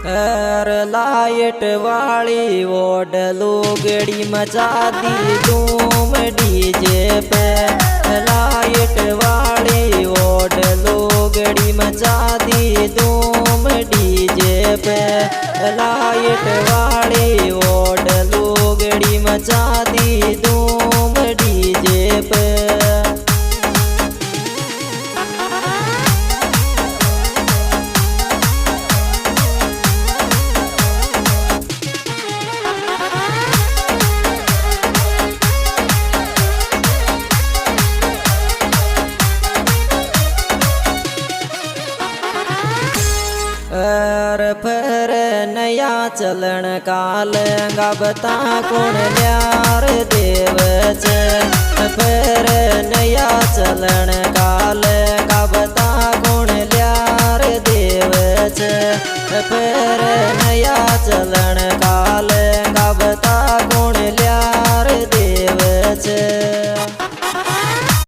अर light वाली ओडलो गेड़ी मचा दी धूम डीजे पे। लाइट वाली ओडलो गेड़ी मचा दी धूम डीजे पे। लाइट वाली ओडलो गेड़ी मचा दी धूम डीजे पे। फिर नया चलन काल गाबता कौन ल्यार देव छे। फिर नया चलन काल गाबता कौन ल्यार देव छे। फिर नया चलन काल गाबता कौन ल्यार देव छे।